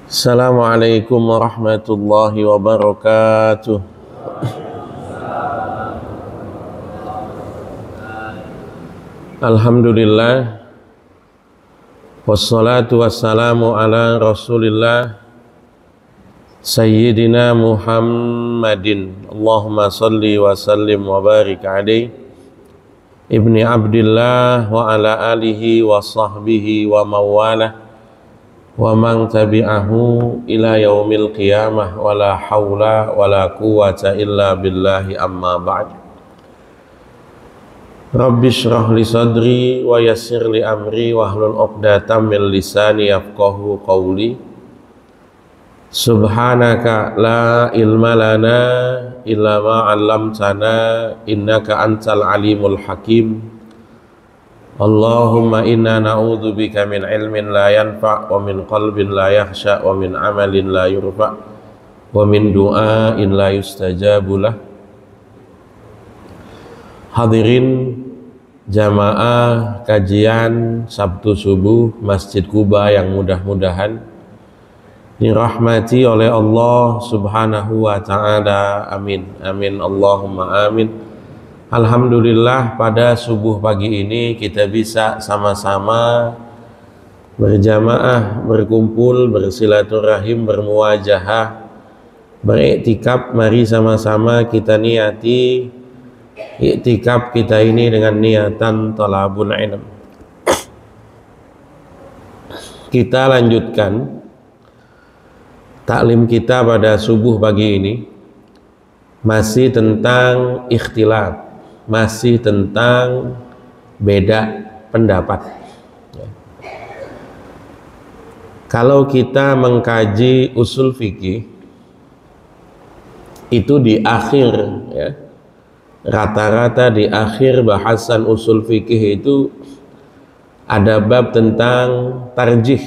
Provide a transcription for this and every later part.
Assalamualaikum warahmatullahi wabarakatuh. Alhamdulillah, wassalatu wassalamu ala rasulillah Sayyidina Muhammadin. Allahumma salli wa sallim wa barik alaihi ibni abdillah wa ala alihi wa sahbihi wa mawalah wa man tabi'ahu ila yaumil qiyamah wa la hawla wa la quwwata illa billahi amma ba'd. Rabbi shrah li sadri wa yassir li amri wahlul 'uqdatam min lisani yafqahu qawli. Subhanaka la ilma lana illa ma 'allamtana innaka antal alimul hakim. Allahumma inna na'udzubika min ilmin la yanfa' wa min qalbin la yakhsha wa min amalin la yurfa' wa min du'ain la yustajabu lah. Hadirin jamaah kajian Sabtu subuh Masjid Kuba yang mudah-mudahan dirahmati oleh Allah Subhanahu wa ta'ala. Amin amin Allahumma amin. Alhamdulillah, pada subuh pagi ini kita bisa sama-sama berjamaah, berkumpul, bersilaturahim, bermuwajahah, beriktikaf. Mari sama-sama kita niati iktikaf kita ini dengan niatan thalabul ilm. Kita lanjutkan taklim kita pada subuh pagi ini, masih tentang ikhtilaf, masih tentang beda pendapat. Kalau kita mengkaji usul fikih itu di akhir, ya, rata-rata di akhir bahasan usul fikih itu ada bab tentang tarjih,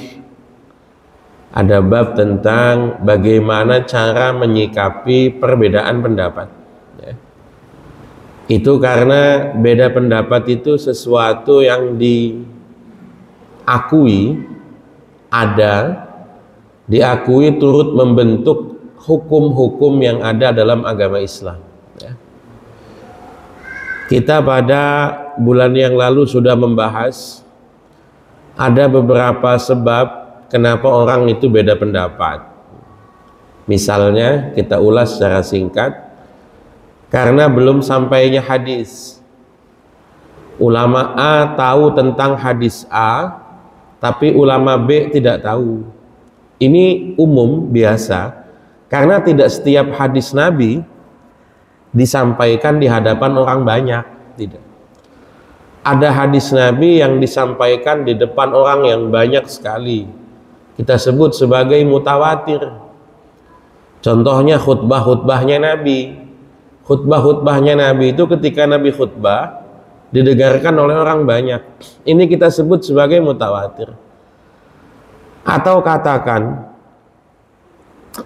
ada bab tentang bagaimana cara menyikapi perbedaan pendapat, ya. Itu karena beda pendapat itu sesuatu yang diakui, ada, diakui turut membentuk hukum-hukum yang ada dalam agama Islam, ya. Kita pada bulan yang lalu sudah membahas ada beberapa sebab kenapa orang itu beda pendapat. Misalnya kita ulas secara singkat, karena belum sampainya hadis. Ulama A tahu tentang hadis A, tapi ulama B tidak tahu. Ini umum biasa, karena tidak setiap hadis Nabi disampaikan di hadapan orang banyak, tidak. Ada hadis Nabi yang disampaikan di depan orang yang banyak sekali, kita sebut sebagai mutawatir. Contohnya khutbah-khutbahnya Nabi. Khutbah-khutbahnya Nabi itu ketika Nabi khutbah didengarkan oleh orang banyak, ini kita sebut sebagai mutawatir. Atau katakan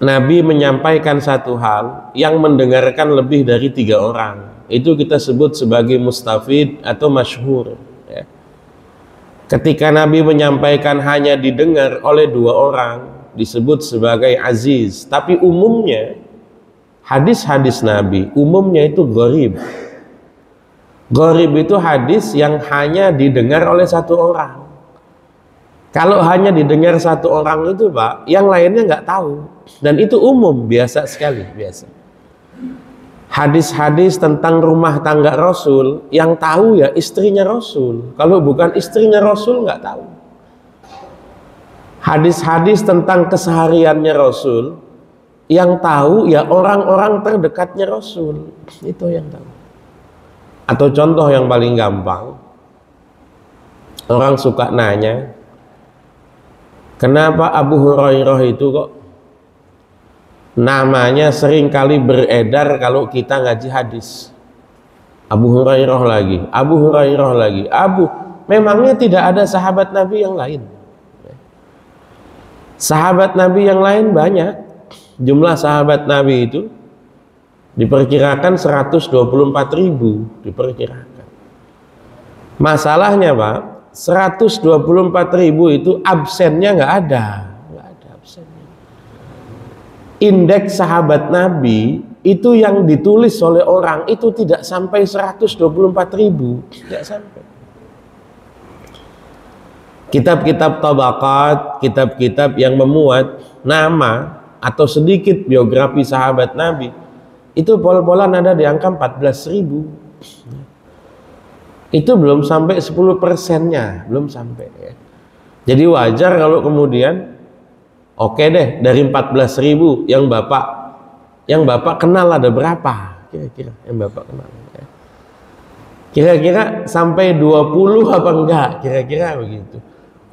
Nabi menyampaikan satu hal yang mendengarkan lebih dari 3 orang, itu kita sebut sebagai mustafid atau masyhur, ya. Ketika Nabi menyampaikan hanya didengar oleh 2 orang, disebut sebagai aziz. Tapi umumnya hadis-hadis Nabi umumnya itu gharib. Gharib itu hadis yang hanya didengar oleh 1 orang. Kalau hanya didengar 1 orang itu, Pak, yang lainnya nggak tahu. Dan itu umum, biasa sekali, biasa. Hadis-hadis tentang rumah tangga Rasul, yang tahu ya istrinya Rasul. Kalau bukan istrinya Rasul nggak tahu. Hadis-hadis tentang kesehariannya Rasul, yang tahu ya orang-orang terdekatnya Rasul. Itu yang tahu. Atau contoh yang paling gampang, orang suka nanya, kenapa Abu Hurairah itu kok namanya sering kali beredar kalau kita ngaji hadis? Abu Hurairah lagi, Abu Hurairah lagi. Memangnya tidak ada sahabat Nabi yang lain? Sahabat Nabi yang lain banyak. Jumlah sahabat Nabi itu diperkirakan 124.000, diperkirakan. Masalahnya, Pak, 124.000 itu absennya nggak ada absennya. indeks sahabat Nabi itu yang ditulis oleh orang itu tidak sampai 124.000, tidak sampai. Kitab-kitab tabaqat, kitab-kitab yang memuat nama atau sedikit biografi sahabat Nabi itu pol-polan ada di angka 14.000. Itu belum sampai 10%-nya, belum sampai ya. Jadi wajar kalau kemudian oke deh, dari 14.000 yang Bapak kenal ada berapa? Kira-kira yang Bapak kenal ya. Kira-kira sampai 20 apa enggak? Kira-kira begitu.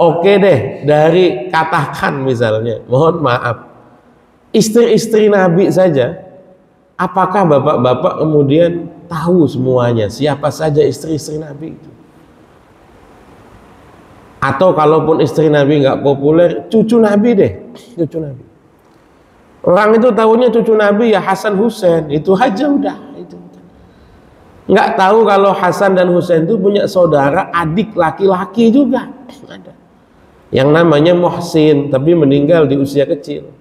Oke deh, dari katakan misalnya, mohon maaf, istri-istri Nabi saja, apakah bapak-bapak kemudian tahu semuanya siapa saja istri-istri Nabi itu? Atau kalaupun istri Nabi nggak populer, cucu Nabi deh, cucu Nabi. Orang itu tahunya cucu Nabi ya Hasan Husain, itu aja udah. Itu nggak tahu kalau Hasan dan Husain itu punya saudara adik laki-laki juga ada, yang namanya Muhsin, tapi meninggal di usia kecil.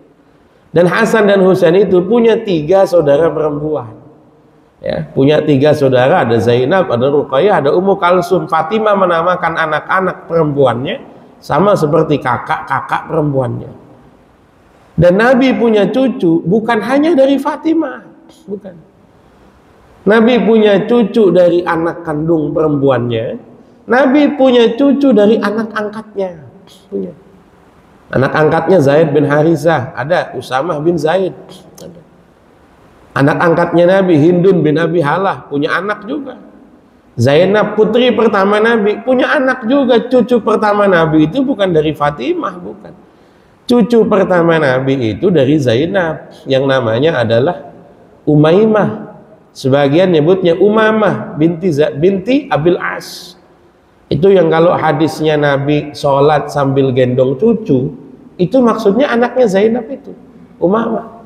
Dan Hasan dan Husain itu punya 3 saudara perempuan ya, punya 3 saudara, ada Zainab, ada Ruqayyah, ada Ummu Kalsum. Fatimah menamakan anak-anak perempuannya sama seperti kakak-kakak perempuannya. Dan Nabi punya cucu bukan hanya dari Fatimah, bukan. Nabi punya cucu dari anak kandung perempuannya, Nabi punya cucu dari anak angkatnya, punya. Anak angkatnya Zaid bin Harisah, ada Usamah bin Zaid, ada. Anak angkatnya Nabi Hindun bin Abi Halah punya anak juga. Zainab putri pertama Nabi punya anak juga. Cucu pertama Nabi itu bukan dari Fatimah, bukan. Cucu pertama Nabi itu dari Zainab yang namanya adalah Umaymah. Sebagian nyebutnya Umamah binti Abil As. Itu yang kalau hadisnya Nabi sholat sambil gendong cucu, itu maksudnya anaknya Zainab itu, Umamah.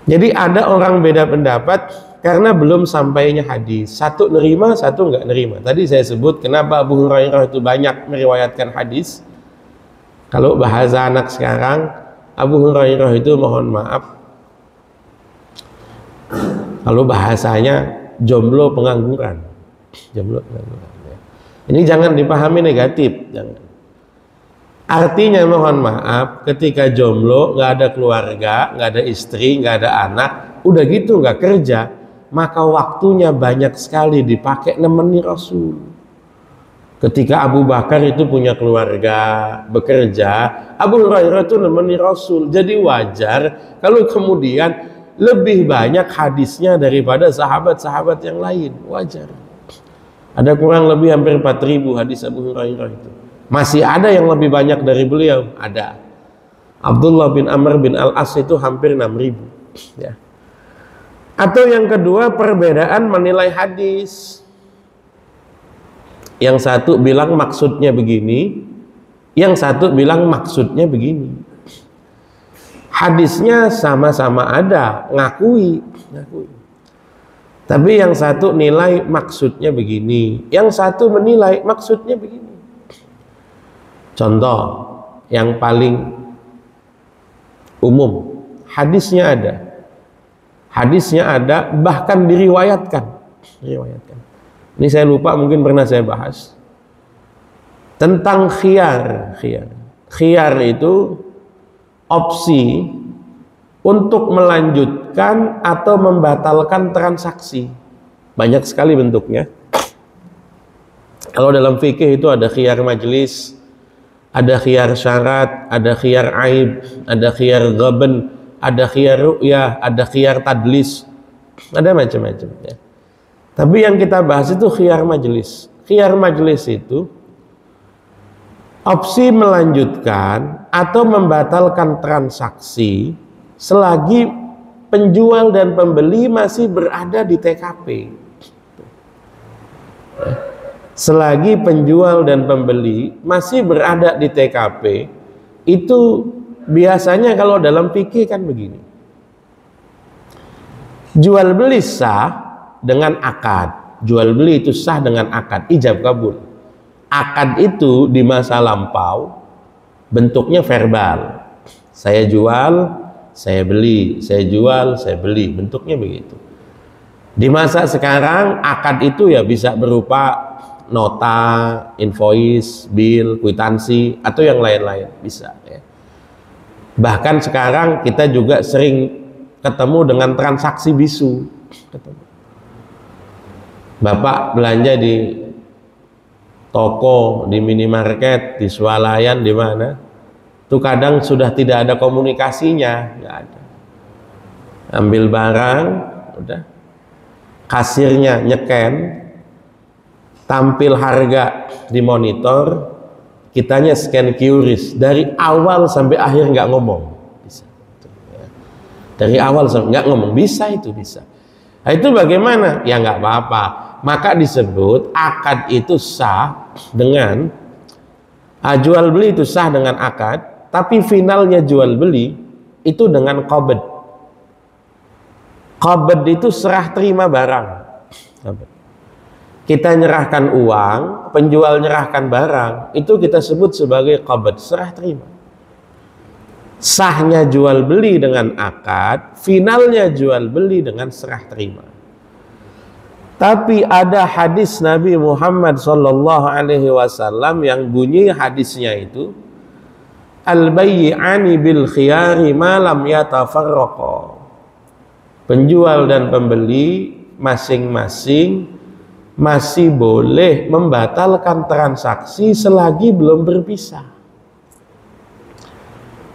Jadi ada orang beda pendapat karena belum sampainya hadis. Satu nerima, satu nggak nerima. Tadi saya sebut kenapa Abu Hurairah itu banyak meriwayatkan hadis. Kalau bahasa anak sekarang, Abu Hurairah itu mohon maaf, kalau bahasanya jomblo pengangguran. Jomblo pengangguran. Ini jangan dipahami negatif, jangan. Artinya mohon maaf, ketika jomblo, nggak ada keluarga, nggak ada istri, nggak ada anak, udah gitu nggak kerja, maka waktunya banyak sekali dipakai nemeni Rasul. Ketika Abu Bakar itu punya keluarga, bekerja, Abu Hurairah itu nemeni Rasul. Jadi wajar kalau kemudian lebih banyak hadisnya daripada sahabat-sahabat yang lain, wajar. Ada kurang lebih hampir 4.000 hadis Abu Hurairah itu. Masih ada yang lebih banyak dari beliau, ada. Abdullah bin Amr bin Al-As itu hampir 6.000 ya. Atau yang kedua, perbedaan menilai hadis. Yang satu bilang maksudnya begini, yang satu bilang maksudnya begini. Hadisnya sama-sama ada, ngakui. Tapi yang satu nilai maksudnya begini, yang satu menilai maksudnya begini. Contoh yang paling umum, hadisnya ada, bahkan diriwayatkan. Ini saya lupa, mungkin pernah saya bahas tentang khiyar. Khiyar itu opsi untuk melanjutkan atau membatalkan transaksi. Banyak sekali bentuknya. Kalau dalam fikih itu ada khiyar majlis, ada khiyar syarat, ada khiyar aib, ada khiyar ghaban, ada khiyar ru'yah, ada khiyar tadlis, ada macam-macam ya. Tapi yang kita bahas itu khiyar majlis. Khiyar majlis itu opsi melanjutkan atau membatalkan transaksi selagi penjual dan pembeli masih berada di TKP. Selagi penjual dan pembeli masih berada di TKP, itu biasanya kalau dalam fikih kan begini. Jual beli sah dengan akad. Jual beli itu sah dengan akad, ijab kabul. Akad itu di masa lampau bentuknya verbal. Saya jual, saya beli, saya jual, saya beli, bentuknya begitu. Di masa sekarang akad itu ya bisa berupa nota, invoice, bill, kwitansi, atau yang lain-lain bisa ya. Bahkan sekarang kita juga sering ketemu dengan transaksi bisu. Bapak belanja di toko, di minimarket, di swalayan, di mana itu kadang sudah tidak ada komunikasinya, nggak ada. Ambil barang, udah, kasirnya nyeken, tampil harga di monitor, kitanya scan QRIS, dari awal sampai akhir nggak ngomong, bisa. Dari awal sampai nggak ngomong, bisa itu bisa. Nah, itu bagaimana? Ya nggak apa-apa. Maka disebut akad itu sah dengan jual beli itu sah dengan akad. Tapi finalnya jual beli itu dengan qabd. Qabd itu serah terima barang. Kita nyerahkan uang, penjual nyerahkan barang, itu kita sebut sebagai qabd, serah terima. Sahnya jual beli dengan akad, finalnya jual beli dengan serah terima. Tapi ada hadis Nabi Muhammad SAW yang bunyi hadisnya itu, al-bayyi'ani bil khiyari ma lam yatafarraqa. Penjual dan pembeli masing-masing masih boleh membatalkan transaksi selagi belum berpisah.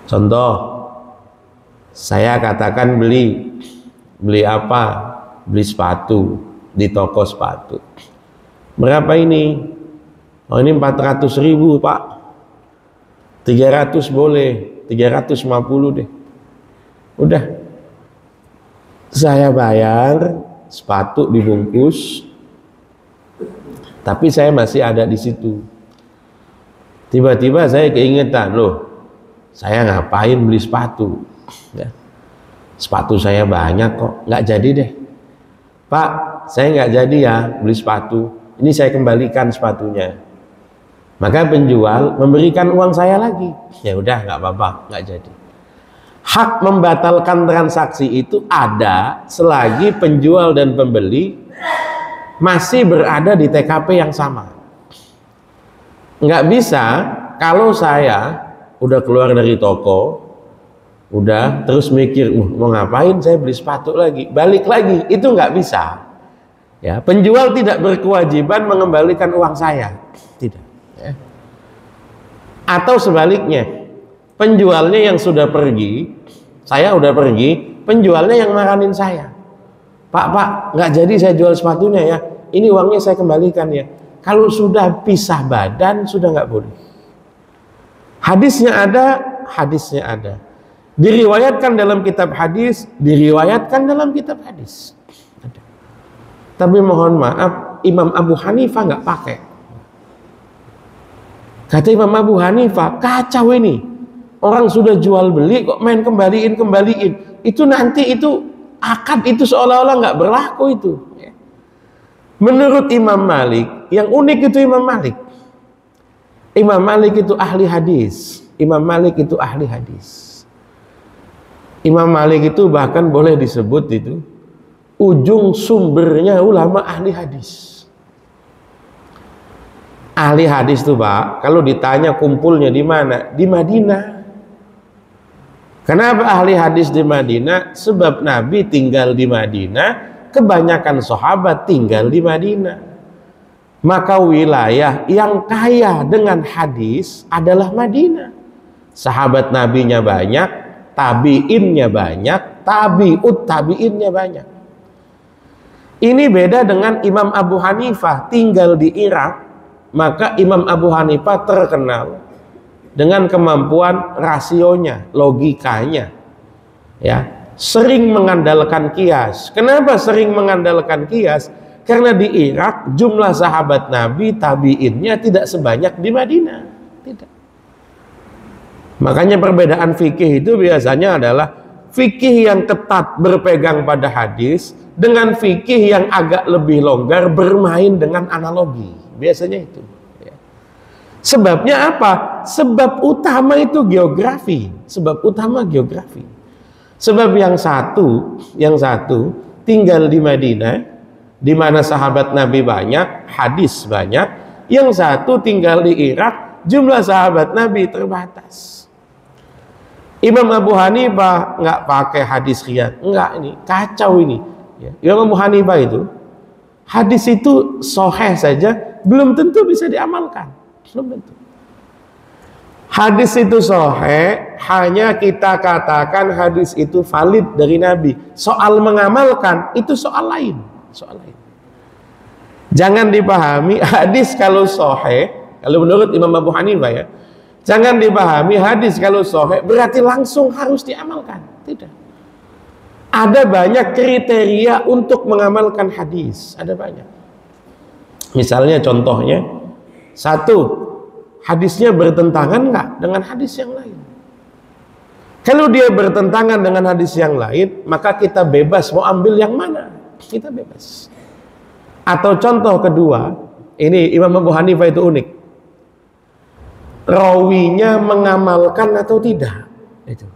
Contoh, saya katakan beli apa? Beli sepatu di toko sepatu. Berapa ini? Oh, ini 400.000 Pak. 300 boleh, 350 deh. Udah, saya bayar, sepatu dibungkus, tapi saya masih ada di situ. Tiba-tiba saya keingetan, loh, saya ngapain beli sepatu? Ya. Sepatu saya banyak kok, nggak jadi deh. Pak, saya nggak jadi ya beli sepatu. Ini saya kembalikan sepatunya. Maka penjual memberikan uang saya lagi. Ya udah, nggak apa-apa, nggak jadi. Hak membatalkan transaksi itu ada selagi penjual dan pembeli masih berada di TKP yang sama. Nggak bisa kalau saya udah keluar dari toko, udah terus mikir, mau ngapain saya beli sepatu lagi, balik lagi, itu nggak bisa. Ya, penjual tidak berkewajiban mengembalikan uang saya, tidak. Ya. Atau sebaliknya, penjualnya yang sudah pergi, saya udah pergi, penjualnya yang marahin saya. Pak, nggak jadi saya jual sepatunya ya, ini uangnya saya kembalikan ya. Kalau sudah pisah badan, sudah nggak boleh. Hadisnya ada. Diriwayatkan dalam kitab hadis, diriwayatkan dalam kitab hadis. Ada. Tapi mohon maaf, Imam Abu Hanifah nggak pakai. Kata Imam Abu Hanifah, kacau ini. Orang sudah jual beli kok main kembaliin. Itu nanti itu akad itu seolah-olah nggak berlaku itu. Menurut Imam Malik, yang unik itu Imam Malik. Imam Malik itu ahli hadis. Imam Malik itu bahkan boleh disebut itu ujung sumbernya ulama ahli hadis. Ahli hadis tuh Pak, kalau ditanya kumpulnya di mana? Di Madinah. Kenapa ahli hadis di Madinah? Sebab Nabi tinggal di Madinah, kebanyakan sahabat tinggal di Madinah. Maka wilayah yang kaya dengan hadis adalah Madinah. Sahabat Nabinya banyak, tabi'innya banyak, tabi'ut tabi'innya banyak. Ini beda dengan Imam Abu Hanifah tinggal di Irak. Maka Imam Abu Hanifah terkenal dengan kemampuan rasionya, logikanya, ya, sering mengandalkan kias. Kenapa sering mengandalkan kias? Karena di Irak jumlah sahabat Nabi tabiinnya tidak sebanyak di Madinah. Tidak. Makanya perbedaan fikih itu biasanya adalah fikih yang ketat berpegang pada hadis dengan fikih yang agak lebih longgar bermain dengan analogi. Biasanya itu ya. Sebabnya apa? Sebab utama itu geografi. Sebab yang satu tinggal di Madinah, di mana sahabat Nabi banyak, hadis banyak. Yang satu tinggal di Irak, jumlah sahabat Nabi terbatas. Imam Abu Hanifah nggak pakai hadis riyad, enggak, ini kacau ini. Ya. Imam Abu Hanifah itu hadis itu sahih saja belum tentu bisa diamalkan, belum tentu. Hadis itu sahih hanya kita katakan hadis itu valid dari Nabi. Soal mengamalkan itu soal lain, soal lain. Jangan dipahami hadis kalau sahih, kalau menurut Imam Abu Hanifah ya, jangan dipahami hadis kalau sahih berarti langsung harus diamalkan. Tidak. Ada banyak kriteria untuk mengamalkan hadis, ada banyak. Misalnya contohnya, satu, hadisnya bertentangan nggak dengan hadis yang lain? Kalau dia bertentangan dengan hadis yang lain, maka kita bebas mau ambil yang mana, kita bebas. Atau contoh kedua, ini Imam Abu Hanifah itu unik, rawinya mengamalkan atau tidak. Itu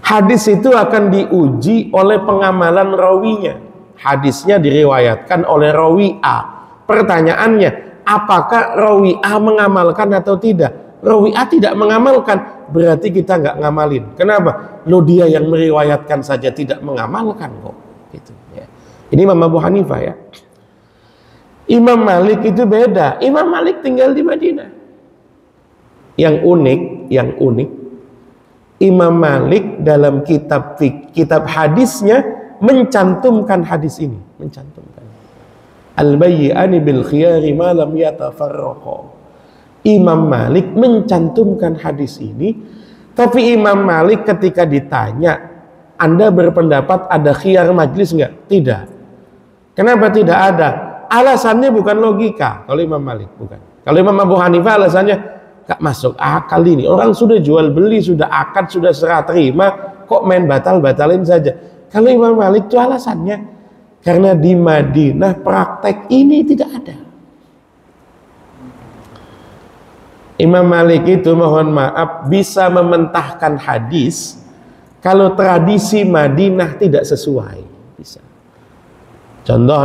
hadis itu akan diuji oleh pengamalan rawinya. Hadisnya diriwayatkan oleh rawi A, pertanyaannya, apakah rawi A mengamalkan atau tidak? Rawi A tidak mengamalkan, berarti kita nggak ngamalin. Kenapa? Lo dia yang meriwayatkan saja tidak mengamalkan kok. Gitu, ya. Ini Imam Abu Hanifah ya. Imam Malik itu beda. Imam Malik tinggal di Madinah. Yang unik, Imam Malik dalam kitab hadisnya mencantumkan hadis ini, mencantumkan. Al-bayyi'ani bil khiyari ma lam yatafarraqa. Imam Malik mencantumkan hadis ini, tapi Imam Malik ketika ditanya, Anda berpendapat ada khiyar majlis enggak? Tidak. Kenapa tidak ada? Alasannya bukan logika. Kalau Imam Malik bukan. Kalau Imam Abu Hanifah alasannya gak masuk akal ini. Orang sudah jual beli, sudah akad, sudah serah terima, kok main batalin saja. Kalau Imam Malik itu alasannya karena di Madinah praktek ini tidak ada. Imam Malik itu mohon maaf bisa mementahkan hadis kalau tradisi Madinah tidak sesuai, bisa. Contoh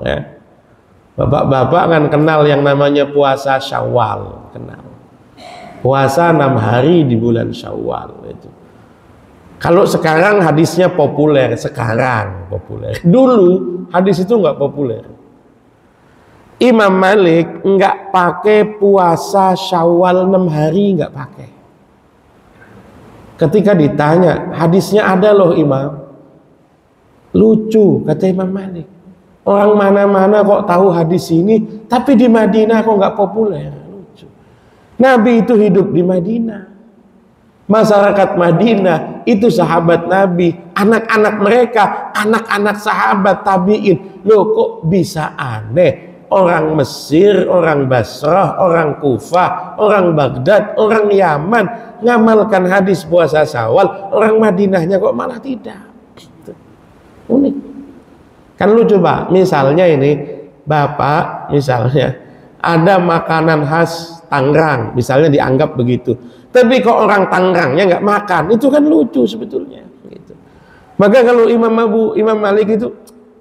ya. Bapak-bapak kan kenal yang namanya puasa Syawal, kenal. Puasa 6 hari di bulan Syawal itu. Kalau sekarang hadisnya populer, Dulu hadis itu nggak populer. Imam Malik nggak pakai puasa Syawal 6 hari, nggak pakai. Ketika ditanya, hadisnya ada loh Imam. Lucu, kata Imam Malik. Orang mana-mana kok tahu hadis ini, tapi di Madinah kok nggak populer. Lucu. Nabi itu hidup di Madinah. Masyarakat Madinah itu sahabat Nabi, anak-anak mereka, anak-anak sahabat tabi'in. Loh kok bisa aneh? Orang Mesir, orang Basrah, orang Kufah, orang Baghdad, orang Yaman ngamalkan hadis puasa Syawal, orang Madinahnya kok malah tidak. Unik. Kan lu coba, misalnya ini Bapak, misalnya ada makanan khas Tangerang, misalnya dianggap begitu. Tapi kok orang Tangerangnya nggak makan, itu kan lucu sebetulnya. Gitu. Maka kalau Imam Malik itu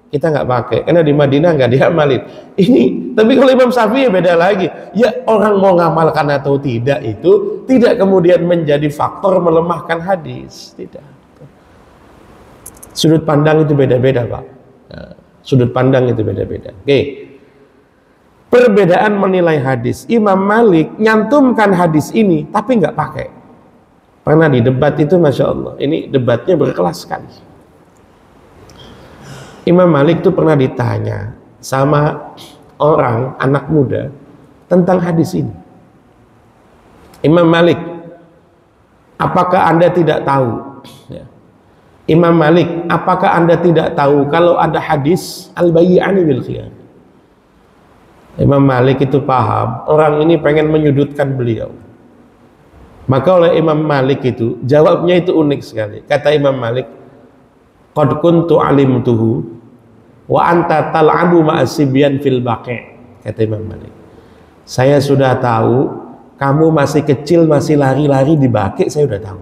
kita nggak pakai, karena di Madinah nggak diamalin. Ini, tapi kalau Imam Syafi'i beda lagi. Ya orang mau ngamalkan atau tidak itu tidak kemudian menjadi faktor melemahkan hadis, tidak. Sudut pandang itu beda-beda Pak. Nah, sudut pandang itu beda-beda. Oke. Perbedaan menilai hadis. Imam Malik nyantumkan hadis ini tapi nggak pakai. Pernah di debat itu, Masya Allah, ini debatnya berkelas sekali. Imam Malik itu pernah ditanya sama orang anak muda tentang hadis ini. Imam Malik, apakah Anda tidak tahu? Ya. Imam Malik, apakah Anda tidak tahu kalau ada hadis al-bayyi'ani bil khiyar? Imam Malik itu paham orang ini pengen menyudutkan beliau. Maka oleh Imam Malik itu jawabnya itu unik sekali. Kata Imam Malik, qad kuntu alimtuhu wa anta tal'abu ma'asibyan fil baqi'. Kata Imam Malik, saya sudah tahu kamu masih kecil, masih lari-lari di Baqi', saya sudah tahu.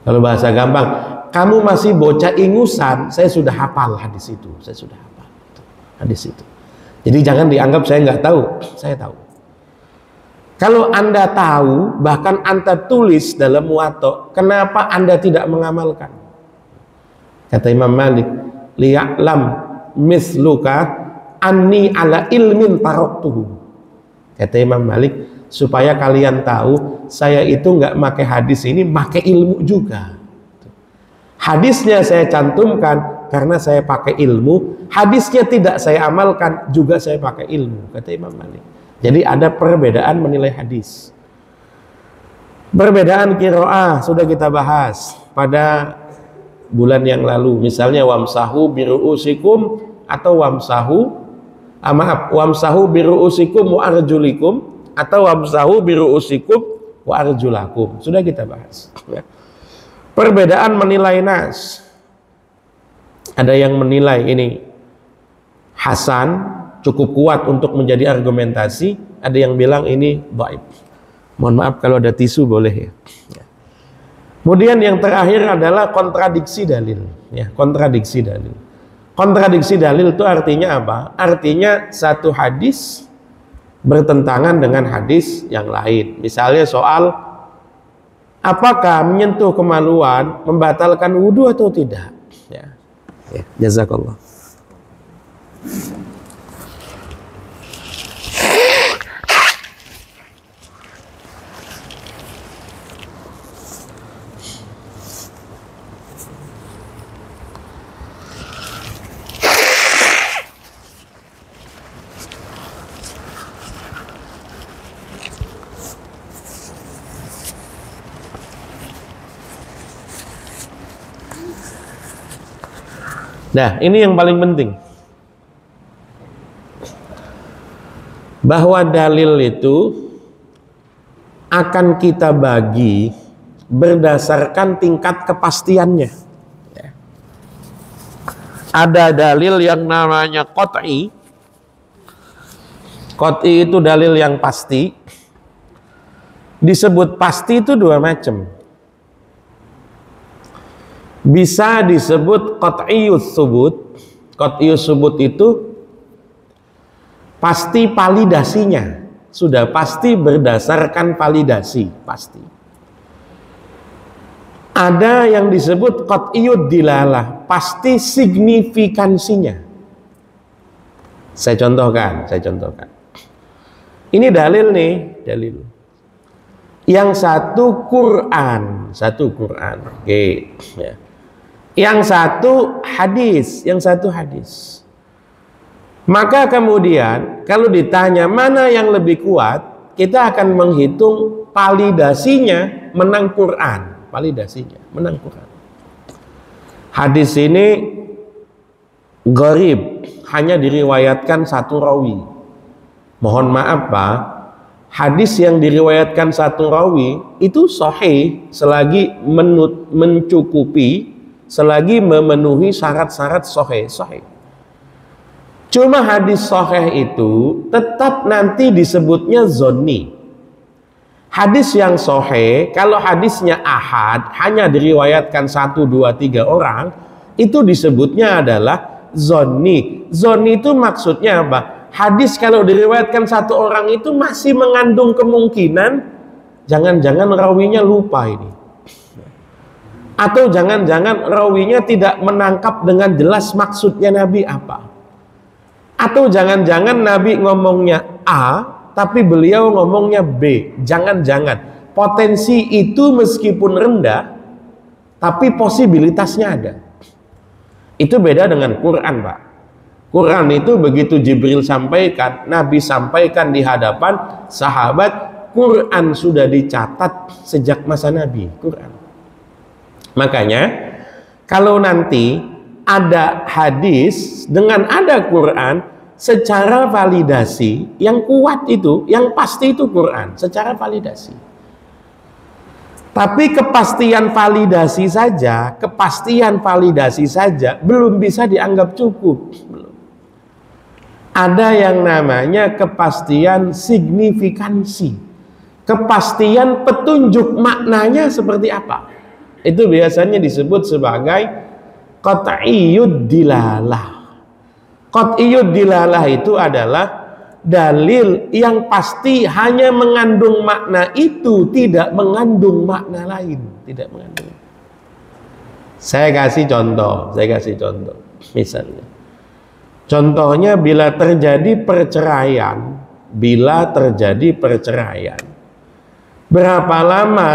Kalau bahasa gampang, kamu masih bocah ingusan, saya sudah hafal hadis itu, saya sudah hafal hadis itu. Jadi jangan dianggap saya nggak tahu, saya tahu. Kalau Anda tahu, bahkan Anda tulis dalam Muwatta, kenapa Anda tidak mengamalkan? Kata Imam Malik, liya'lam misluka anni ala ilmin taraktuhu. Kata Imam Malik, supaya kalian tahu saya itu nggak pakai hadis ini, pakai ilmu juga. Hadisnya saya cantumkan karena saya pakai ilmu, hadisnya tidak saya amalkan juga saya pakai ilmu, kata Imam Malik. Jadi ada perbedaan menilai hadis. Perbedaan qiraah sudah kita bahas pada bulan yang lalu, misalnya wamsahu biru'usikum atau wamsahu biru'usikum wa arjulikum atau wamsahu biru'usikum wa arjulakum, sudah kita bahas ya. Perbedaan menilai nas, ada yang menilai ini hasan, cukup kuat untuk menjadi argumentasi, ada yang bilang ini dhaif. Mohon maaf kalau ada tisu boleh ya. Kemudian yang terakhir adalah kontradiksi dalil ya, kontradiksi dalil. Kontradiksi dalil itu artinya apa? Artinya satu hadis bertentangan dengan hadis yang lain. Misalnya soal apakah menyentuh kemaluan membatalkan wudhu atau tidak? Ya. Ya, jazakallah. Nah, ini yang paling penting. Bahwa dalil itu akan kita bagi berdasarkan tingkat kepastiannya. Ada dalil yang namanya qat'i. Qat'i itu dalil yang pasti. Disebut pasti itu dua macam. Bisa disebut qat'iyus subut. Qat'iyus subut itu pasti validasinya, sudah pasti berdasarkan validasi, pasti. Ada yang disebut qat'iyud dilalah, pasti signifikansinya. Saya contohkan. Ini dalil nih, dalil. Yang satu Quran, oke ya. Yang satu hadis. Maka kemudian kalau ditanya mana yang lebih kuat, kita akan menghitung validasinya menang Quran. Hadis ini gharib, hanya diriwayatkan satu rawi. Mohon maaf Pak, hadis yang diriwayatkan satu rawi itu sahih selagi mencukupi, selagi memenuhi syarat-syarat sahih. Cuma hadis sahih itu tetap nanti disebutnya zonni. Hadis yang sahih, kalau hadisnya ahad, hanya diriwayatkan 1, 2, 3 orang, itu disebutnya adalah zonni. Zonni itu maksudnya apa? Hadis kalau diriwayatkan satu orang itu masih mengandung kemungkinan jangan-jangan rawinya lupa ini. Atau jangan-jangan rawinya tidak menangkap dengan jelas maksudnya Nabi apa. Atau jangan-jangan Nabi ngomongnya A, tapi beliau ngomongnya B. Jangan-jangan. Potensi itu meskipun rendah, tapi posibilitasnya ada. Itu beda dengan Quran, Pak. Quran itu begitu Jibril sampaikan, Nabi sampaikan di hadapan sahabat, Quran sudah dicatat sejak masa Nabi, Quran. Makanya kalau nanti ada hadis dengan ada Quran, secara validasi yang kuat itu, yang pasti itu Quran, secara validasi. Tapi kepastian validasi saja belum bisa dianggap cukup. Ada yang namanya kepastian signifikansi, kepastian petunjuk maknanya seperti apa. itu biasanya disebut sebagai qat'iyyud dilalah. Qat'iyyud dilalah itu adalah dalil yang pasti hanya mengandung makna itu, tidak mengandung makna lain, tidak mengandung. Saya kasih contoh. Misalnya, contohnya bila terjadi perceraian, berapa lama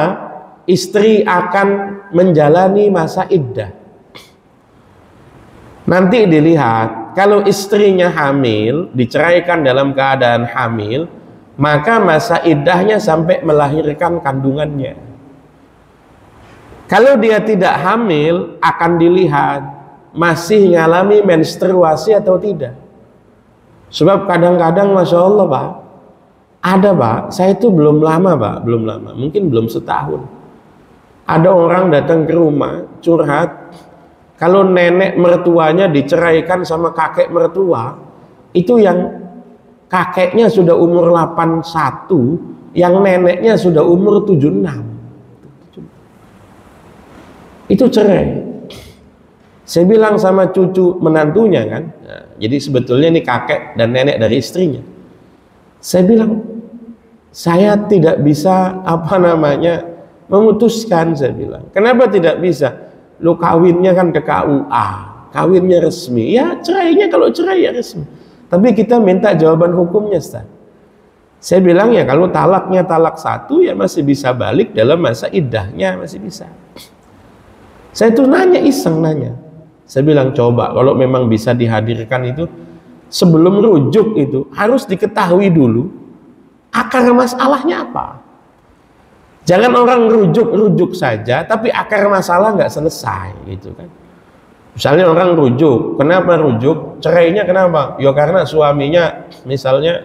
istri akan menjalani masa iddah? Nanti dilihat, kalau istrinya hamil, diceraikan dalam keadaan hamil, maka masa iddahnya sampai melahirkan kandungannya. Kalau dia tidak hamil, akan dilihat masih mengalami menstruasi atau tidak. Sebab kadang-kadang Masya Allah Pak, ada Pak, saya itu belum lama, mungkin belum setahun. Ada orang datang ke rumah, curhat, kalau nenek mertuanya diceraikan sama kakek mertua, itu yang kakeknya sudah umur 81, yang neneknya sudah umur 76. Itu cerai. Saya bilang sama cucu menantunya kan, nah, jadi sebetulnya ini kakek dan nenek dari istrinya. Saya bilang, saya tidak bisa memutuskan. Saya bilang, kenapa tidak bisa? Lu kawinnya kan ke KUA, kawinnya resmi, ya cerainya kalau cerai ya resmi. Tapi kita minta jawaban hukumnya, Ustaz. Saya bilang ya kalau talaknya talak 1 ya masih bisa balik dalam masa iddahnya, masih bisa. Saya tuh iseng nanya. Saya bilang coba kalau memang bisa dihadirkan itu sebelum rujuk itu harus diketahui dulu akar masalahnya apa. Jangan orang rujuk saja, tapi akar masalah nggak selesai, gitu kan. Misalnya orang rujuk, kenapa rujuk? Cerainya kenapa? Ya karena suaminya misalnya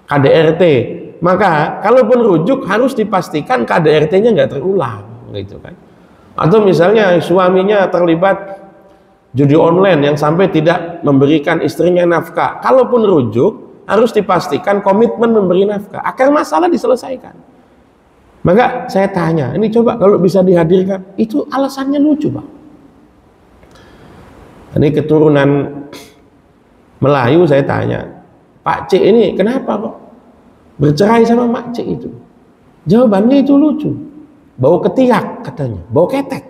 KDRT. Maka kalaupun rujuk harus dipastikan KDRT-nya nggak terulang, gitu kan. Atau misalnya suaminya terlibat judi online yang sampai tidak memberikan istrinya nafkah. Kalaupun rujuk harus dipastikan komitmen memberi nafkah. Akar masalah diselesaikan. Maka saya tanya, ini coba kalau bisa dihadirkan, itu alasannya lucu Pak. Ini keturunan Melayu, saya tanya, Pak C ini kenapa kok bercerai sama Mak C itu? Jawabannya itu lucu, bau ketiak katanya, bau ketek.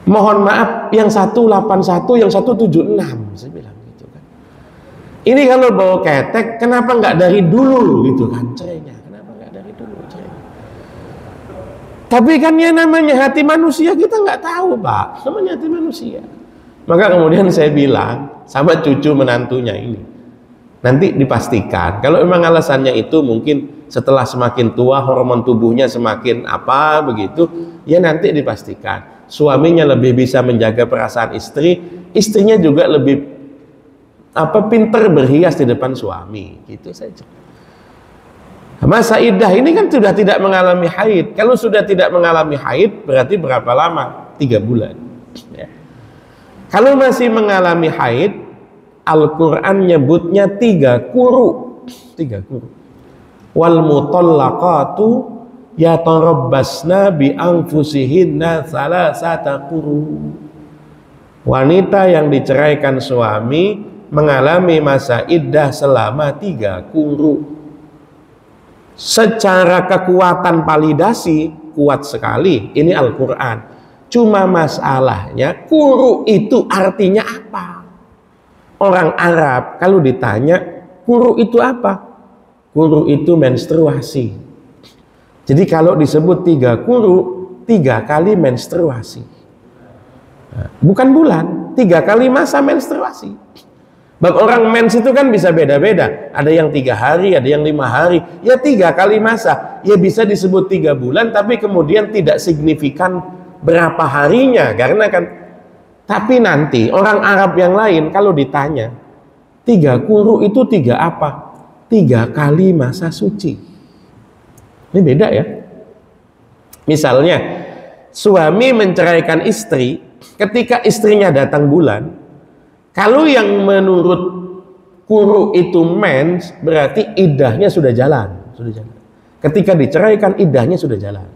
Mohon maaf, yang 181, yang 176, saya bilang gitu kan. Ini kalau bau ketek, kenapa nggak dari dulu gitu kan cerainya? Tapi kan ya namanya hati manusia kita nggak tahu Pak, namanya hati manusia. Maka kemudian saya bilang sama cucu menantunya ini, nanti dipastikan kalau memang alasannya itu mungkin setelah semakin tua hormon tubuhnya semakin apa begitu, ya nanti dipastikan suaminya lebih bisa menjaga perasaan istri, istrinya juga lebih pinter berhias di depan suami, gitu saja. Masa iddah ini kan sudah tidak mengalami haid. Kalau sudah tidak mengalami haid berarti berapa lama? 3 bulan ya. Kalau masih mengalami haid, Al-Quran nyebutnya 3 kuru. Wal mutallaqatu yatarabbasna bi anfusihinna salasata quru. Wanita yang diceraikan suami mengalami masa iddah selama 3 kuru. Secara kekuatan validasi kuat sekali, ini Al-Quran. Cuma masalahnya kuru itu artinya apa? Orang Arab kalau ditanya kuru itu apa? Kuru itu menstruasi. Jadi kalau disebut 3 kuru, 3 kali menstruasi. Bukan bulan, 3 kali masa menstruasi. Bab orang mens itu kan bisa beda-beda. Ada yang 3 hari, ada yang 5 hari. Ya 3 kali masa. Ya bisa disebut 3 bulan, tapi kemudian tidak signifikan berapa harinya. Karena kan, tapi nanti orang Arab yang lain kalau ditanya, 3 kuru itu 3 apa? 3 kali masa suci. Ini beda ya. Misalnya, suami menceraikan istri, ketika istrinya datang bulan, kalau yang menurut kuru itu mens, berarti iddahnya sudah jalan. Ketika diceraikan, iddahnya sudah jalan.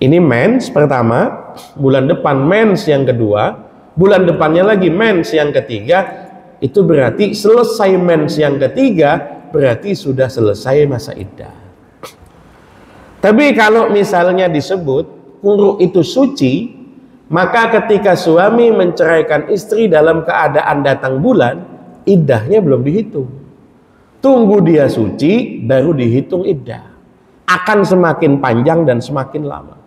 Ini mens pertama, bulan depan mens yang kedua, bulan depannya lagi mens yang ketiga. Itu berarti selesai mens yang ketiga, berarti sudah selesai masa iddah. Tapi kalau misalnya disebut quru itu suci, maka ketika suami menceraikan istri dalam keadaan datang bulan, iddahnya belum dihitung. Tunggu dia suci baru dihitung iddah. Akan semakin panjang dan semakin lama.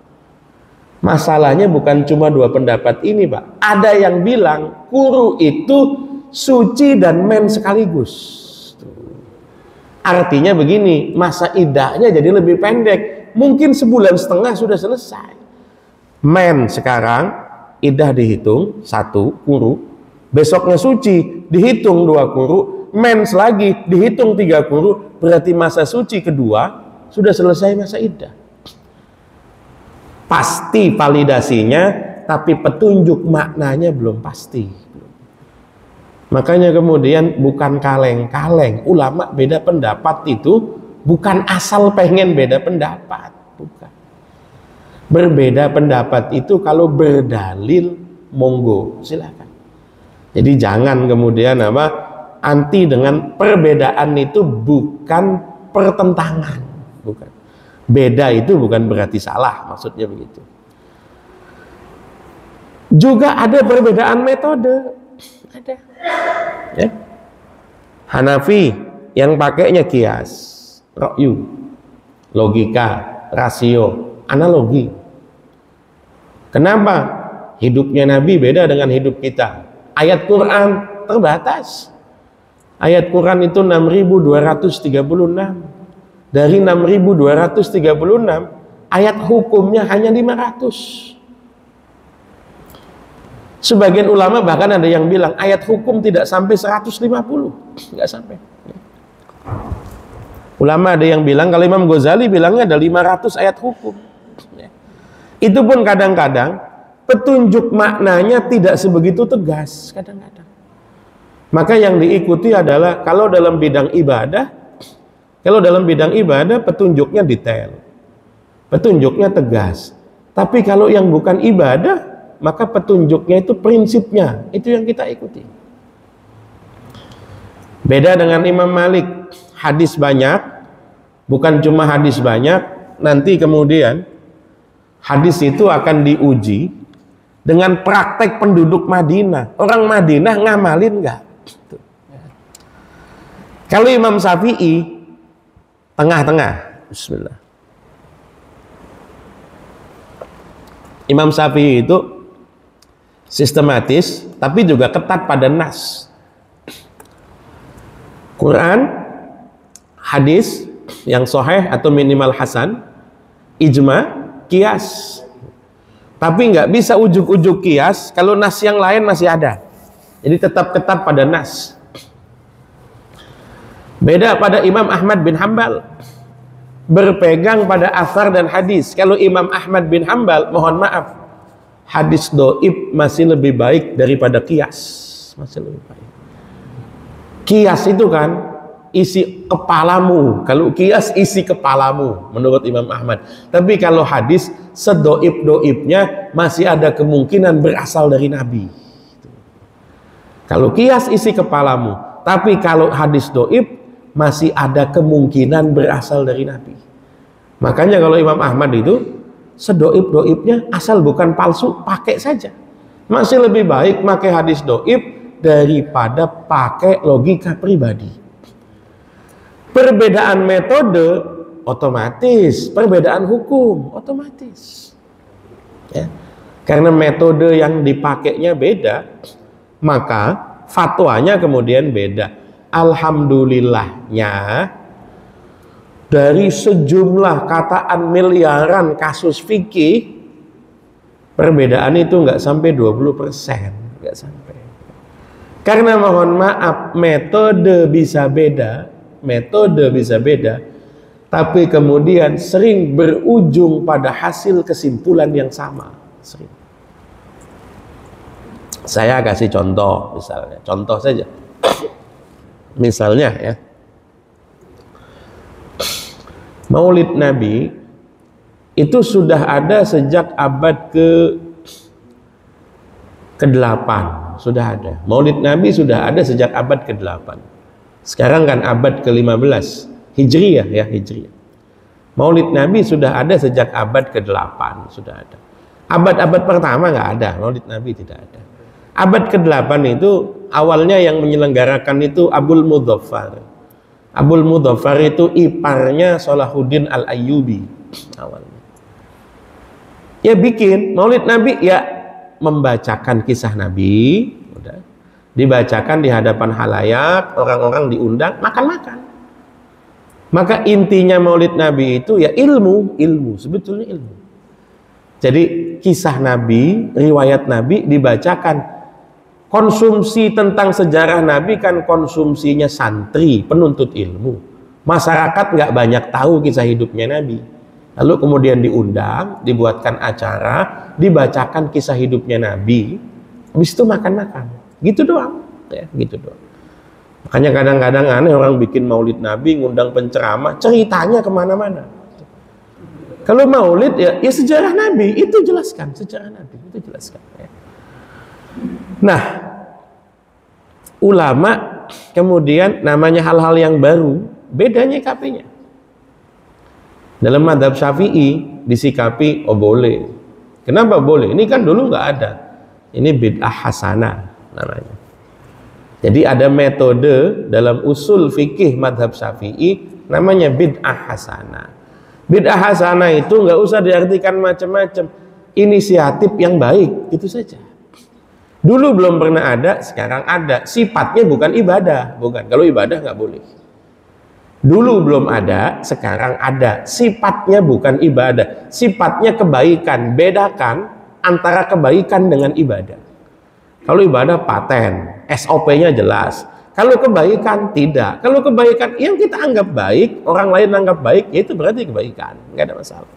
Masalahnya bukan cuma dua pendapat ini, Pak. Ada yang bilang quru itu suci dan mens sekaligus. Artinya begini, masa iddahnya jadi lebih pendek. Mungkin sebulan setengah sudah selesai. Mens sekarang iddah dihitung 1 quru, besoknya suci dihitung 2 quru, mens lagi dihitung 3 quru, berarti masa suci kedua sudah selesai masa iddah. Pasti validasinya, tapi petunjuk maknanya belum pasti. Makanya kemudian bukan kaleng-kaleng, ulama beda pendapat itu bukan asal pengen beda pendapat, bukan. Berbeda pendapat itu kalau berdalil monggo silakan. Jadi jangan kemudian anti dengan perbedaan itu, bukan pertentangan, bukan. Beda itu bukan berarti salah, maksudnya begitu. Juga ada perbedaan metode, ada. Ya. Hanafi yang pakainya kias, ra'yu, logika, rasio, analogi. Kenapa? Hidupnya Nabi beda dengan hidup kita. Ayat Quran terbatas. Ayat Quran itu 6.236. Dari 6.236, ayat hukumnya hanya 500. Sebagian ulama bahkan ada yang bilang ayat hukum tidak sampai 150, nggak sampai. Ulama ada yang bilang, kalau Imam Ghazali bilangnya ada 500 ayat hukum. Itu pun kadang-kadang petunjuk maknanya tidak sebegitu tegas, kadang-kadang. Maka yang diikuti adalah kalau dalam bidang ibadah, petunjuknya detail, petunjuknya tegas. Tapi kalau yang bukan ibadah, maka petunjuknya itu prinsipnya, itu yang kita ikuti. Beda dengan Imam Malik, hadis banyak, bukan cuma hadis banyak, nanti kemudian hadis itu akan diuji dengan praktek penduduk Madinah. Orang Madinah ngamalin nggak? Kalau Imam Syafi'i tengah-tengah, bismillah. Imam Syafi'i itu sistematis, tapi juga ketat pada nas. Quran, hadis yang sahih atau minimal hasan, ijma, kias. Tapi nggak bisa ujuk-ujuk kias kalau nas yang lain masih ada. Jadi tetap ketat pada nas. Beda pada Imam Ahmad bin Hambal, berpegang pada asar dan hadis. Kalau Imam Ahmad bin Hambal, mohon maaf, hadis doib masih lebih baik daripada kias, masih lebih baik. Kias itu kan isi kepalamu, kalau kias isi kepalamu menurut Imam Ahmad. Tapi kalau hadis sedoib-doibnya masih ada kemungkinan berasal dari Nabi. Kalau kias isi kepalamu, tapi kalau hadis doib masih ada kemungkinan berasal dari Nabi. Makanya kalau Imam Ahmad itu sedoib-doibnya asal bukan palsu, pakai saja. Masih lebih baik pakai hadis doib daripada pakai logika pribadi. Perbedaan metode otomatis, perbedaan hukum otomatis. Ya. Karena metode yang dipakainya beda, maka fatwanya kemudian beda. Alhamdulillahnya dari sejumlah kataan miliaran kasus fikih, perbedaan itu nggak sampai 20%, nggak sampai. Karena mohon maaf, metode bisa beda, tapi kemudian sering berujung pada hasil kesimpulan yang sama. Sering. Saya kasih contoh, misalnya, contoh saja. Misalnya ya, Maulid Nabi itu sudah ada sejak abad ke-8, sudah ada. Maulid Nabi sudah ada sejak abad ke-8. Sekarang kan abad ke-15 Hijriyah ya, Hijriyah. Maulid Nabi sudah ada sejak abad ke-8, sudah ada. Abad-abad pertama nggak ada, Maulid Nabi tidak ada. Abad ke-8 itu awalnya yang menyelenggarakan itu Abul Mudhaffar. Abul Mudhaffar itu iparnya Salahuddin Al-Ayyubi awalnya. Ya bikin Maulid Nabi, ya membacakan kisah Nabi, udah dibacakan di hadapan halayak, orang-orang diundang, makan-makan. Maka intinya Maulid Nabi itu ya ilmu, sebetulnya ilmu. Jadi kisah Nabi, riwayat Nabi dibacakan. Konsumsi tentang sejarah Nabi kan konsumsinya santri, penuntut ilmu. Masyarakat nggak banyak tahu kisah hidupnya Nabi. Lalu kemudian diundang, dibuatkan acara, dibacakan kisah hidupnya Nabi. Habis itu makan-makan. Gitu doang, ya, gitu doang. Makanya kadang-kadang aneh orang bikin Maulid Nabi, ngundang penceramah, ceritanya kemana-mana. Kalau Maulid ya sejarah Nabi, itu jelaskan sejarah Nabi, itu jelaskan. Ya. Nah, ulama kemudian namanya hal-hal yang baru, beda nyikapinya. Dalam mazhab Syafi'i disikapi oh boleh. Kenapa boleh? Ini kan dulu nggak ada. Ini bid'ah hasanah namanya. Jadi ada metode dalam usul fikih mazhab Syafi'i namanya bid'ah hasanah. Bid'ah hasanah itu nggak usah diartikan macam-macam. Inisiatif yang baik, itu saja. Dulu belum pernah ada, sekarang ada. Sifatnya bukan ibadah, bukan. Kalau ibadah nggak boleh. Dulu belum ada, sekarang ada. Sifatnya bukan ibadah, sifatnya kebaikan. Bedakan antara kebaikan dengan ibadah. Kalau ibadah paten, SOP-nya jelas. Kalau kebaikan tidak. Kalau kebaikan yang kita anggap baik, orang lain anggap baik, ya itu berarti kebaikan. Nggak ada masalah.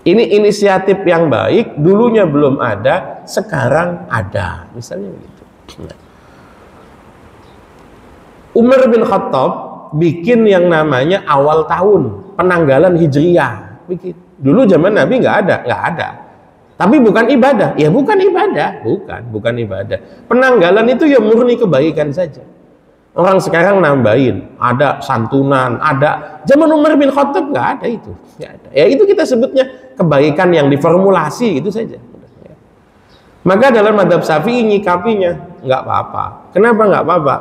Ini inisiatif yang baik, dulunya belum ada, sekarang ada. Misalnya begitu. Umar bin Khattab bikin yang namanya awal tahun, penanggalan Hijriyah. Bikin. Dulu zaman Nabi nggak ada. Tapi bukan ibadah. Ya bukan ibadah, bukan ibadah. Penanggalan itu ya murni kebaikan saja. Orang sekarang nambahin, ada santunan, ada. Zaman Umar bin Khattab nggak ada itu. Nggak ada. Ya itu kita sebutnya kebaikan yang diformulasi, itu saja. Maka dalam mazhab Syafi'i nyikapinya nggak apa-apa. Kenapa nggak apa-apa?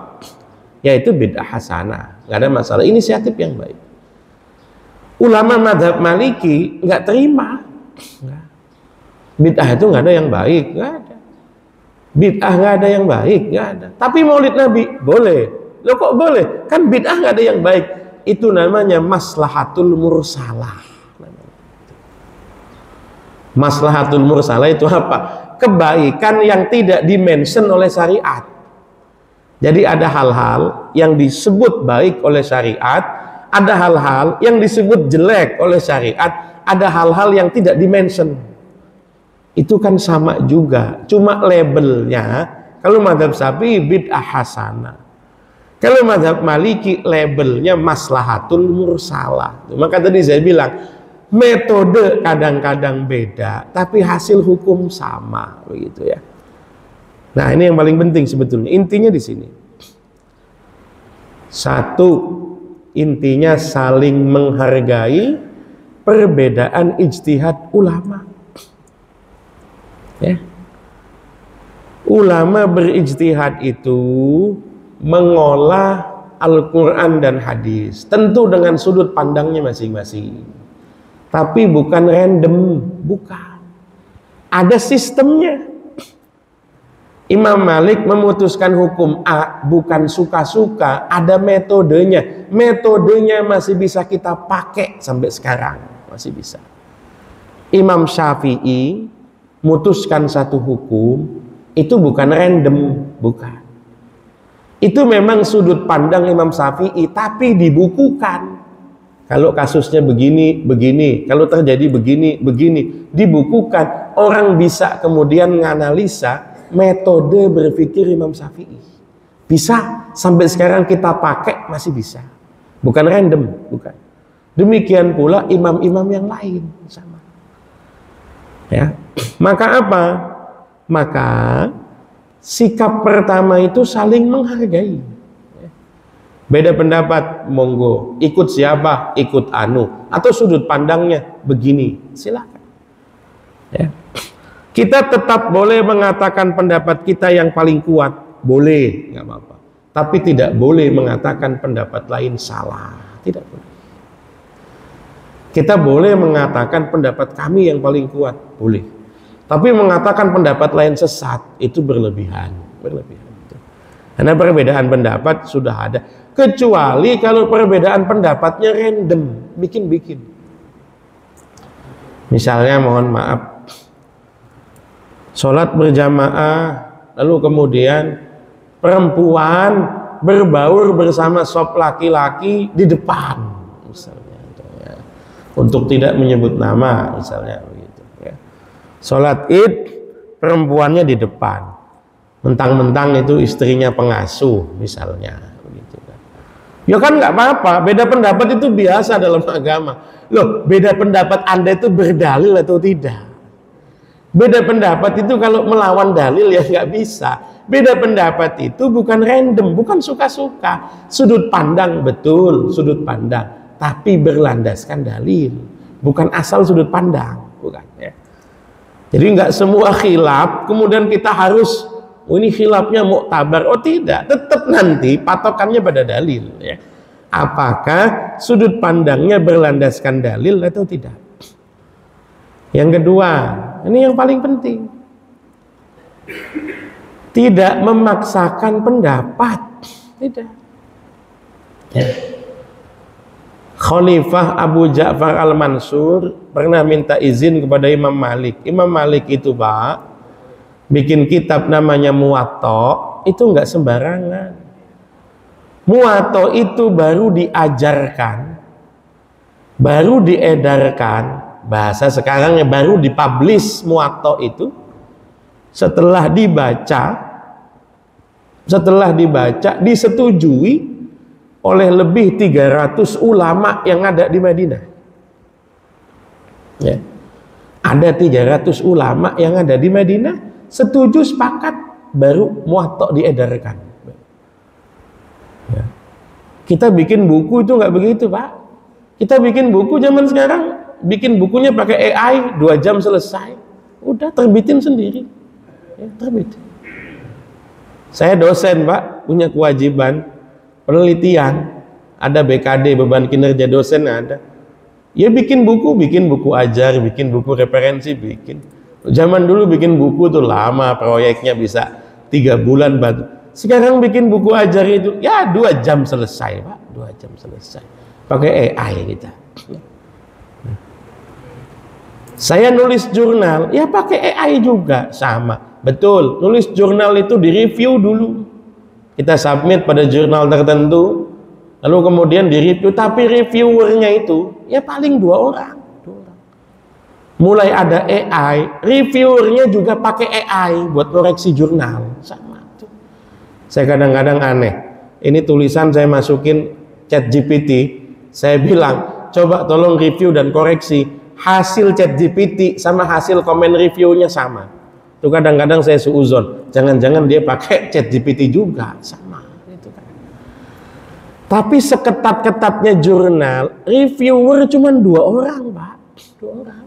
Ya itu bid'ah hasanah, nggak ada masalah. Inisiatif yang baik. Ulama mazhab Maliki nggak terima. Bid'ah itu nggak ada yang baik, nggak ada. Bid'ah nggak ada yang baik, nggak ada. Tapi Maulid Nabi boleh. Loh kok boleh? Kan bid'ah nggak ada yang baik. Itu namanya maslahatul mursalah. Maslahatul mursalah itu apa? Kebaikan yang tidak dimention oleh syariat. Jadi ada hal-hal yang disebut baik oleh syariat, ada hal-hal yang disebut jelek oleh syariat, ada hal-hal yang tidak dimention. Itu kan sama juga, cuma labelnya. Kalau mazhab Syafi'i bid'ah hasanah. Kalau mazhab Maliki labelnya maslahatul mursalah. Maka tadi saya bilang metode kadang-kadang beda, tapi hasil hukum sama, begitu ya. Nah, ini yang paling penting sebetulnya. Intinya di sini. Satu, intinya saling menghargai perbedaan ijtihad ulama. Ya. Ulama berijtihad itu mengolah Al-Quran dan hadis, tentu dengan sudut pandangnya masing-masing, tapi bukan random, bukan, ada sistemnya. Imam Malik memutuskan hukum A bukan suka-suka, ada metodenya. Metodenya masih bisa kita pakai sampai sekarang, masih bisa. Imam Syafi'i memutuskan satu hukum, itu bukan random, bukan. Itu memang sudut pandang Imam Syafi'i, tapi dibukukan. Kalau kasusnya begini, begini. Kalau terjadi begini, begini. Dibukukan. Orang bisa kemudian menganalisa metode berpikir Imam Syafi'i. Bisa. Sampai sekarang kita pakai, masih bisa. Bukan random, bukan. Demikian pula imam-imam yang lain. Sama. Ya. Maka apa? Maka sikap pertama itu saling menghargai. Beda pendapat, monggo. Ikut siapa? Ikut anu. Atau sudut pandangnya begini, silakan. Ya. Kita tetap boleh mengatakan pendapat kita yang paling kuat, boleh, nggak apa-apa. Tapi tidak boleh mengatakan pendapat lain salah, tidak boleh. Kita boleh mengatakan pendapat kami yang paling kuat, boleh. Tapi mengatakan pendapat lain sesat, itu berlebihan. Karena perbedaan pendapat sudah ada. Kecuali kalau perbedaan pendapatnya random, bikin-bikin. Misalnya mohon maaf, sholat berjamaah, lalu kemudian perempuan berbaur bersama sop laki-laki di depan, misalnya, ya. Untuk tidak menyebut nama, misalnya begitu. Ya. Sholat id, perempuannya di depan, mentang-mentang itu istrinya pengasuh, misalnya. Begitu, kan. Ya kan nggak apa-apa, beda pendapat itu biasa dalam agama. Loh, beda pendapat Anda itu berdalil atau tidak? Beda pendapat itu kalau melawan dalil ya nggak bisa. Beda pendapat itu bukan random, bukan suka-suka. Sudut pandang, betul, sudut pandang, tapi berlandaskan dalil, bukan asal sudut pandang, bukan. Ya. Jadi nggak semua khilaf kemudian kita harus, oh ini khilafnya muktabar. Oh tidak, tetap nanti patokannya pada dalil. Ya. Apakah sudut pandangnya berlandaskan dalil atau tidak? Yang kedua, ini yang paling penting, tidak memaksakan pendapat, tidak. Ya. Khalifah Abu Ja'far Al-Mansur pernah minta izin kepada Imam Malik. Imam Malik itu Pak, bikin kitab namanya Muwatta, itu nggak sembarangan. Muwatta itu baru diajarkan, baru diedarkan, bahasa sekarangnya baru dipublish Muwatta itu setelah dibaca disetujui oleh lebih 300 ulama yang ada di Madinah. Ya. Ada 300 ulama yang ada di Madinah setuju, sepakat, baru Muwatta diedarkan. Ya. Kita bikin buku itu nggak begitu Pak. Kita bikin buku zaman sekarang, bikin bukunya pakai AI 2 jam selesai, udah terbitin sendiri. Ya, terbitin. Saya dosen Pak, punya kewajiban penelitian, ada BKD, beban kinerja dosen ada. Ya bikin buku ajar, bikin buku referensi, bikin. Zaman dulu bikin buku tuh lama, proyeknya bisa 3 bulan batu. Sekarang bikin buku ajar itu ya 2 jam selesai Pak, 2 jam selesai. Pakai AI kita. Saya nulis jurnal, ya pakai AI juga, sama. Betul, nulis jurnal itu direview dulu. Kita submit pada jurnal tertentu, lalu kemudian direview, tapi reviewernya itu ya paling 2 orang. Mulai ada AI, reviewernya juga pakai AI buat koreksi jurnal, sama. Saya kadang-kadang aneh, ini tulisan saya masukin ChatGPT, saya bilang, coba tolong review dan koreksi, hasil ChatGPT sama hasil komen reviewnya sama. Itu kadang-kadang saya suuzon, jangan-jangan dia pakai ChatGPT juga, sama. Itu kan. Tapi seketat-ketatnya jurnal, reviewer cuma 2 orang Pak, 2 orang.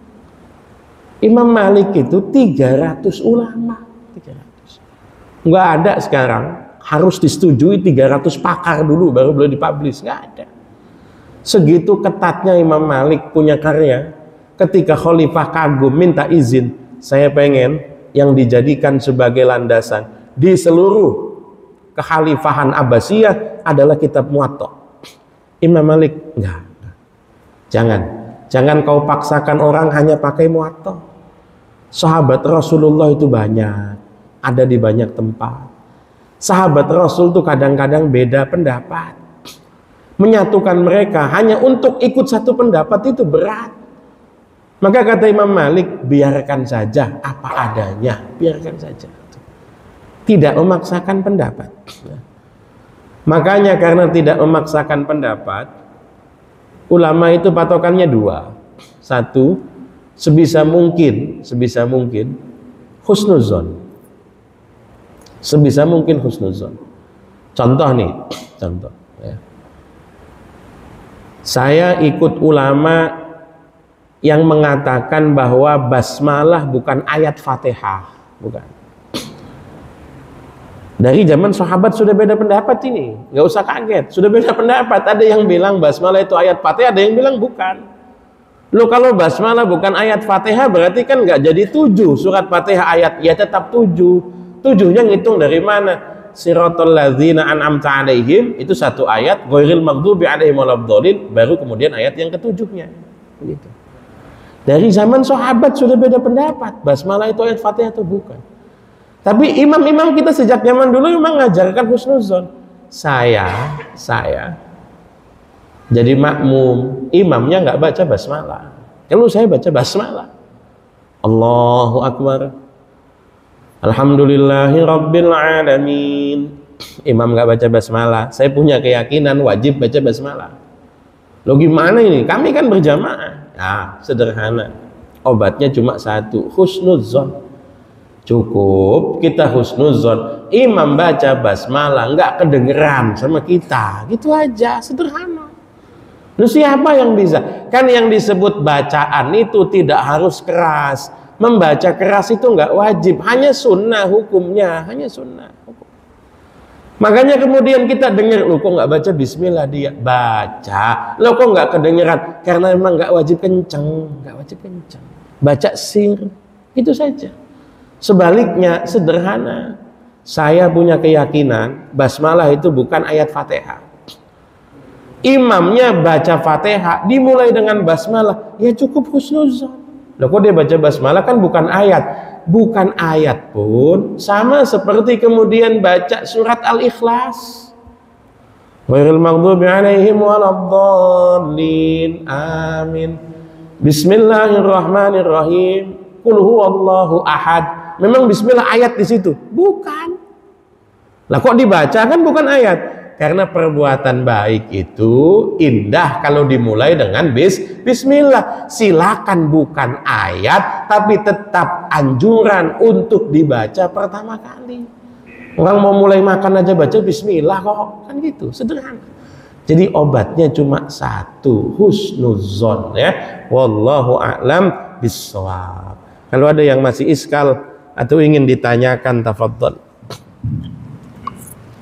Imam Malik itu 300 ulama, 300. Nggak ada sekarang, harus disetujui 300 pakar dulu baru boleh dipublish, nggak ada. Segitu ketatnya Imam Malik punya karya. Ketika Khalifah kagum minta izin, saya pengen yang dijadikan sebagai landasan di seluruh kekhalifahan Abbasiyah adalah kitab Muwatta. Imam Malik enggak. Jangan kau paksakan orang hanya pakai Muwatta. Sahabat Rasulullah itu banyak, ada di banyak tempat. Sahabat Rasul itu kadang-kadang beda pendapat. Menyatukan mereka hanya untuk ikut satu pendapat itu berat. Maka kata Imam Malik, biarkan saja apa adanya, biarkan saja. Tidak memaksakan pendapat. Makanya karena tidak memaksakan pendapat, ulama itu patokannya 2. 1, sebisa mungkin husnuzon. Sebisa mungkin husnuzon. Contoh nih, contoh ya. Saya ikut ulama yang mengatakan bahwa basmalah bukan ayat Fatihah, bukan. Dari zaman sahabat sudah beda pendapat ini, nggak usah kaget, sudah beda pendapat. Ada yang bilang basmalah itu ayat Fatihah, ada yang bilang bukan. Loh, kalau basmalah bukan ayat Fatihah berarti kan nggak jadi 7 surat Fatihah ayat, ya tetap 7. 7-nya ngitung dari mana? Siratal ladzina an'amta 'alaihim itu satu ayat, ghairil maghdubi 'alaihim waladdallin, baru kemudian ayat yang ke-7-nya. Begitu. Dari zaman sahabat sudah beda pendapat, basmalah itu ayat Fatihah atau bukan. Tapi imam-imam kita sejak zaman dulu memang mengajarkan husnuzon. Saya jadi makmum, imamnya nggak baca basmalah. Kalau saya baca basmalah, Allahu Akbar, Alhamdulillahi Rabbil Alamin. Imam nggak baca basmalah, saya punya keyakinan wajib baca basmalah. Loh gimana ini? Kami kan berjamaah. Nah, sederhana. Obatnya cuma satu, husnuzon. Cukup kita husnuzon, imam baca basmalah nggak kedengeran sama kita, gitu aja, sederhana. Lu siapa yang bisa? Kan yang disebut bacaan itu tidak harus keras. Membaca keras itu nggak wajib, hanya sunnah hukumnya, hanya sunnah hukum. Makanya kemudian kita dengar, lu kok nggak baca bismillah, dia baca, lu kok nggak kedengeran? Karena memang nggak wajib kenceng, nggak wajib kenceng. Baca sir, itu saja. Sebaliknya sederhana, saya punya keyakinan basmalah itu bukan ayat Fatihah. Imamnya baca Fatihah dimulai dengan basmalah, ya cukup husnuzon. Loh kok dia baca basmalah, kan bukan ayat. Bukan ayat pun sama seperti kemudian baca surat Al-Ikhlas, ghairil maghdubi 'alaihim waladdallin, amin. Bismillahirrahmanirrahim, qul huwallahu ahad. Memang bismillah ayat di situ? Bukan. Lah kok dibaca? Kan bukan ayat. Karena perbuatan baik itu indah kalau dimulai dengan bismillah. Silakan bukan ayat, tapi tetap anjuran untuk dibaca pertama kali. Orang mau mulai makan aja baca bismillah kok. Kan gitu, sederhana. Jadi obatnya cuma satu, husnuzon ya. Wallahu a'lam bishawab. Kalau ada yang masih iskal atau ingin ditanyakan, tafadhol.